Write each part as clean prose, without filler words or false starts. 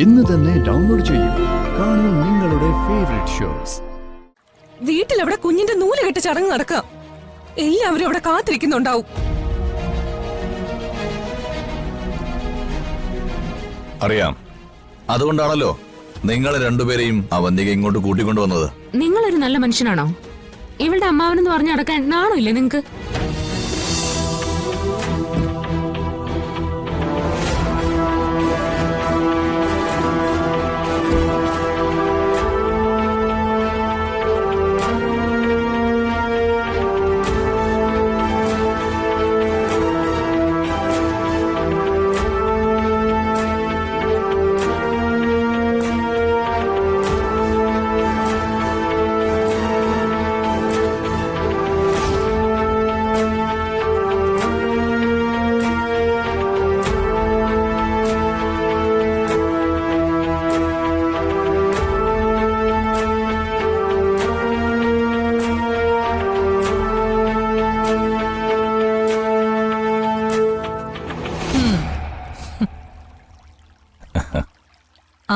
ഇന്ന് തന്നെ ഡൗൺലോഡ് ചെയ്യൂ. കാണൂ നിങ്ങളുടെ ഫേവറേറ്റ് ഷോസ്. വീട്ടിൽ അവിടെ കുഞ്ഞിന്റെ നൂല് കെട്ട് ചടങ്ങ് നടക്കാം. എല്ലാവരും അവിടെ കാത്തിരിക്കുന്നുണ്ടാവും. അറിയാം. അതുകൊണ്ടാണല്ലോ നിങ്ങൾ രണ്ടുപേരെയും അവന്തിക ഇങ്ങോട്ട് കൂട്ടിക്കൊണ്ടുവന്നത്. നിങ്ങളൊരു നല്ല മനുഷ്യനാണോ? ഇവളുടെ അമ്മാവനെന്ന് പറഞ്ഞു നടക്കാൻ നാണമില്ലേ നിങ്ങക്ക്?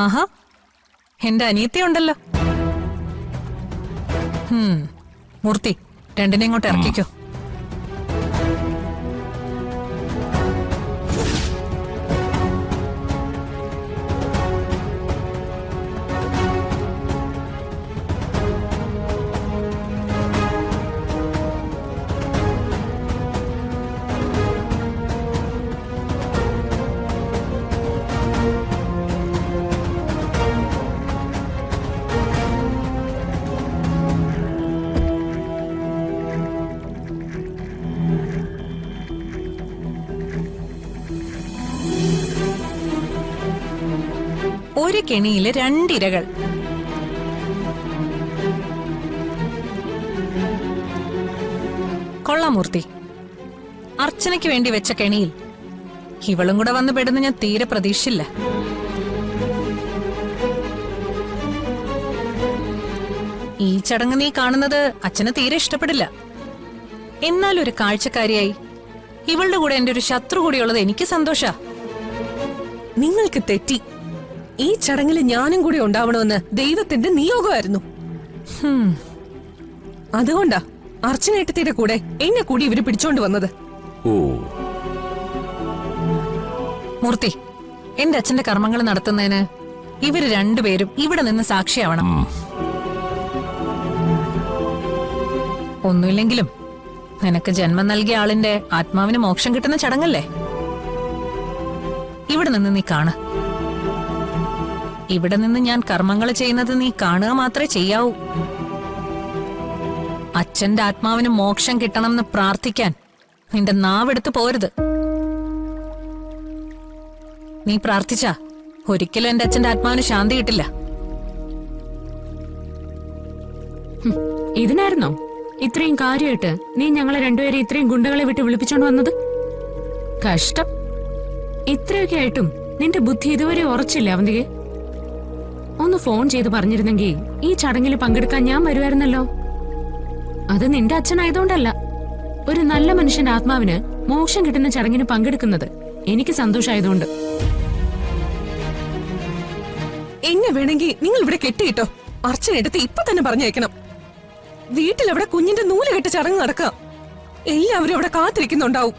ആഹാ, എന്റെ അനിയത്തിയുണ്ടല്ലോ. മൂർത്തി, രണ്ടിനെ ഇങ്ങോട്ട് ഇറക്കിക്കോ. ഒരു കെണിയില് രണ്ടിരകൾ. കൊള്ളാം മൂർത്തി. അർച്ചനയ്ക്ക് വേണ്ടി വെച്ച കെണിയിൽ ഇവളും കൂടെ വന്ന് പെടുന്ന ഞാൻ തീരെ പ്രതീക്ഷിച്ചില്ല. ഈ ചടങ്ങ് നീ കാണുന്നത് അച്ഛന് തീരെ ഇഷ്ടപ്പെടില്ല. എന്നാൽ ഒരു കാഴ്ചക്കാരിയായി ഇവളുടെ കൂടെ എന്റെ ഒരു ശത്രു കൂടിയുള്ളത് എനിക്ക് സന്തോഷാ. നിങ്ങൾക്ക് തെറ്റി. ഈ ചടങ്ങിൽ ഞാനും കൂടി ഉണ്ടാവണമെന്ന് ദൈവത്തിന്റെ നിയോഗമായിരുന്നു. അതുകൊണ്ടാ അർച്ചനേട്ടത്തിന്റെ കൂടെ എന്നെ കൂടി ഇവര് പിടിച്ചോണ്ട് വന്നത്. മൂർത്തി, എന്റെ അച്ഛന്റെ കർമ്മങ്ങൾ നടത്തുന്നതിന് ഇവര് രണ്ടുപേരും ഇവിടെ നിന്ന് സാക്ഷിയാവണം. ഒന്നുമില്ലെങ്കിലും നിനക്ക് ജന്മം നൽകിയ ആളിന്റെ ആത്മാവിന് മോക്ഷം കിട്ടുന്ന ചടങ്ങല്ലേ. ഇവിടെ നിന്ന് നീ കാണ്. ഇവിടെ നിന്ന് ഞാൻ കർമ്മങ്ങൾ ചെയ്യുന്നത് നീ കാണുക മാത്രമേ ചെയ്യാവൂ. അച്ഛന്റെ ആത്മാവിന് മോക്ഷം കിട്ടണം എന്ന് പ്രാർത്ഥിക്കാൻ നിന്റെ നാവെടുത്ത് പോരുത്. നീ പ്രാർത്ഥിച്ചാ ഒരിക്കലും എന്റെ അച്ഛന്റെ ആത്മാവിന് ശാന്തി കിട്ടില്ല. ഇതിനായിരുന്നോ ഇത്രയും കാര്യമായിട്ട് നീ ഞങ്ങളെ രണ്ടുപേരെ ഇത്രയും ഗുണ്ടകളെ വിട്ട് വിളിപ്പിച്ചോണ്ട് വന്നത്? കഷ്ടം. ഇത്രയൊക്കെ ആയിട്ടും നിന്റെ ബുദ്ധി ഇതുവരെ ഉറച്ചില്ല അവന്തികെ. ഒന്ന് ഫോൺ ചെയ്ത് പറഞ്ഞിരുന്നെങ്കിൽ ഈ ചടങ്ങിൽ പങ്കെടുക്കാൻ ഞാൻ വരുമായിരുന്നല്ലോ. അത് നിന്റെ അച്ഛനായതുകൊണ്ടല്ല, ഒരു നല്ല മനുഷ്യന്റെ ആത്മാവിന് മോക്ഷം കിട്ടുന്ന ചടങ്ങിന് പങ്കെടുക്കുന്നത് എനിക്ക് സന്തോഷമായതുകൊണ്ട്. എന്നെ വേണമെങ്കിൽ നിങ്ങൾ ഇവിടെ കെട്ടിയിട്ടോ. അർച്ചനെടുത്ത് ഇപ്പൊ തന്നെ പറഞ്ഞേക്കണം. വീട്ടിലവിടെ കുഞ്ഞിന്റെ നൂല് കെട്ട് ചടങ്ങ് നടക്കാം. എല്ലാവരും അവിടെ കാത്തിരിക്കുന്നുണ്ടാവും.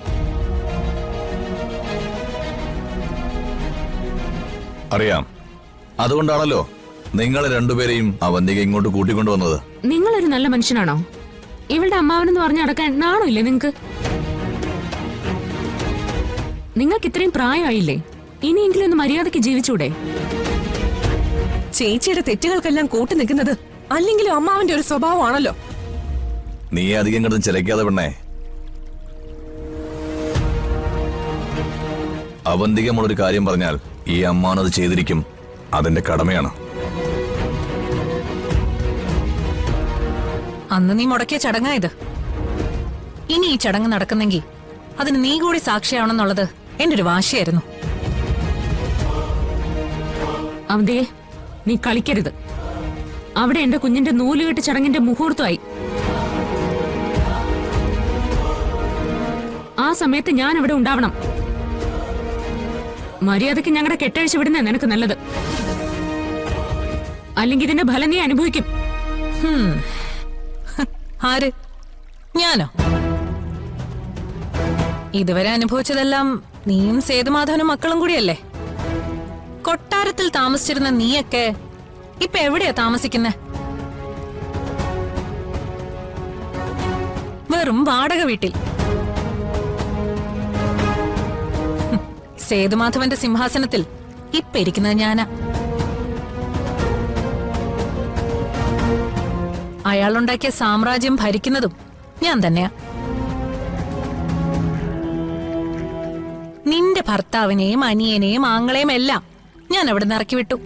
അറിയാം. അതുകൊണ്ടാണല്ലോ നിങ്ങൾ രണ്ടുപേരെയും അവന്തിക ഇങ്ങോട്ട് കൂട്ടിക്കൊണ്ടുവന്നത്. നിങ്ങളൊരു നല്ല മനുഷ്യനാണോ? ഇവളുടെ അമ്മാവനെന്ന് പറഞ്ഞു നടക്കാൻ നാണമില്ലേ നിങ്ങക്ക്? നിങ്ങൾക്ക് ഇത്രയും പ്രായമായില്ലേ? ഇനിയെങ്കിലും ഒന്ന് മര്യാദയ്ക്ക് ജീവിച്ചൂടെ? ചേച്ചിയുടെ തെറ്റുകൾക്കെല്ലാം കൂട്ടു നിൽക്കുന്നത് അല്ലെങ്കിലും അമ്മാവന്റെ ഒരു സ്വഭാവമാണല്ലോ. നീ അധികം കിടന്ന് ചിലക്കാതെ പെണ്ണേ. അവന്തിക നമ്മളൊരു കാര്യം പറഞ്ഞാൽ ഈ അമ്മാവനത് ചെയ്തിരിക്കും. അതിന്റെ കടമയാണ്. അന്ന് നീ മുടക്കിയ ചടങ്ങായത്. ഇനി ഈ ചടങ്ങ് നടക്കുന്നെങ്കിൽ അതിന് നീ കൂടി സാക്ഷിയാവണമെന്നുള്ളത് എന്റെ ഒരു വാശിയായിരുന്നു. അവന്തികെ, നീ കളിക്കരുത്. അവിടെ എന്റെ കുഞ്ഞിന്റെ നൂലുകെട്ട് ചടങ്ങിന്റെ മുഹൂർത്തമായി. ആ സമയത്ത് ഞാൻ അവിടെ ഉണ്ടാവണം. മര്യാദയ്ക്ക് ഞങ്ങളുടെ കെട്ടഴിച്ച് വിടുന്ന നിനക്ക് നല്ലത്. അല്ലെങ്കിൽ ഇതിന്റെ ഫലം നീ അനുഭവിക്കും. ആര്? ഞാനോ? ഇതുവരെ അനുഭവിച്ചതെല്ലാം നീയും സേതുമാധവനും മക്കളും കൂടിയല്ലേ. കൊട്ടാരത്തിൽ താമസിച്ചിരുന്ന നീയൊക്കെ ഇപ്പൊ എവിടെയാ താമസിക്കുന്നെ? വെറും വാടക വീട്ടിൽ. സേതുമാധവന്റെ സിംഹാസനത്തിൽ ഇപ്പൊ ഇരിക്കുന്നത് ഞാനാ. അയാളുണ്ടാക്കിയ സാമ്രാജ്യം ഭരിക്കുന്നതും ഞാൻ തന്നെയാ. നിന്റെ ഭർത്താവിനെയും അനിയനെയും ആങ്ങളെയും എല്ലാം ഞാൻ അവിടെ നിന്ന് ഇറക്കി വിട്ടു.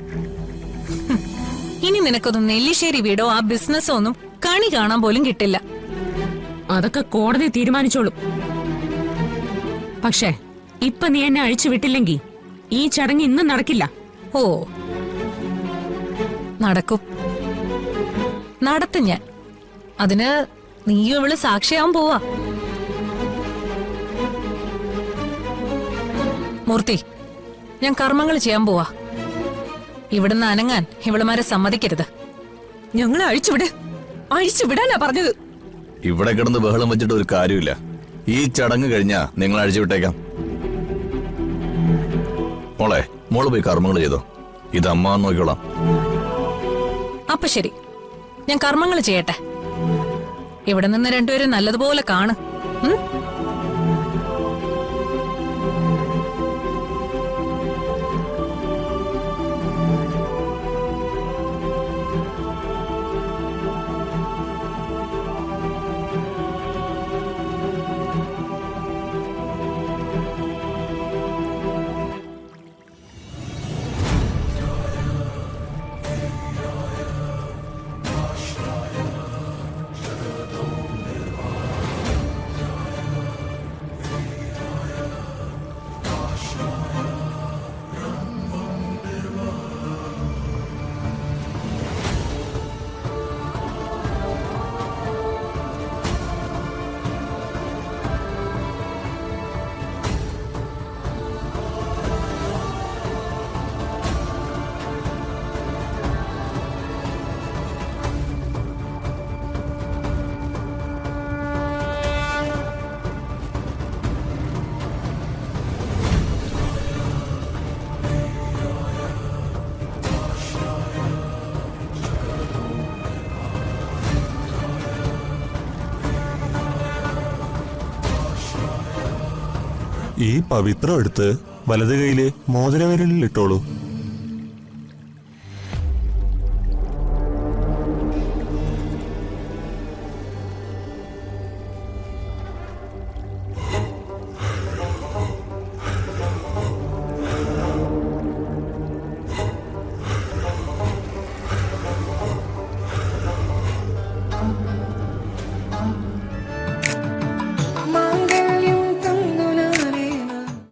ഇനി നിനക്കൊന്നും നെല്ലിശ്ശേരി വീടോ ആ ബിസിനസ്സോ ഒന്നും കണി കാണാൻ പോലും കിട്ടില്ല. അതൊക്കെ കോടതി തീരുമാനിച്ചോളും. പക്ഷേ ഇപ്പൊ നീ എന്നെ അഴിച്ചു വിട്ടില്ലെങ്കിൽ ഈ ചടങ്ങ് ഇന്നും നടക്കില്ല. ഓ, നടക്കും. നടത്തും ഞാൻ. അതിന് നീയും ഇവള് സാക്ഷിയാവാൻ പോവാ. മൂർത്തി, ഞാൻ കർമ്മങ്ങൾ ചെയ്യാൻ പോവാ. ഇവിടുന്ന് അനങ്ങാൻ ഇവളുമാരെ സമ്മതിക്കരുത്. ഞങ്ങളെ അഴിച്ചുവിട്. അഴിച്ചുവിടാനാ പറഞ്ഞത്. ഇവിടെ കിടന്ന് ബഹളം വെച്ചിട്ട് ഒരു കാര്യമില്ല. ഈ ചടങ്ങ് കഴിഞ്ഞാ നിങ്ങൾ അഴിച്ചു വിട്ടേക്കാം. മോളെ, മോള് പോയി കർമ്മങ്ങൾ ചെയ്തോ. ഇത് അമ്മ നോക്കിക്കോളാം. അപ്പൊ ശരി, ഞാൻ കർമ്മങ്ങൾ ചെയ്യട്ടെ. ഇവിടെ നിന്ന് രണ്ടുപേരും നല്ലതുപോലെ കാണ്. ഈ പവിത്രം എടുത്ത് വലത് കൈയിലെ മോതിരവിരലിൽ ഇട്ടോളൂ.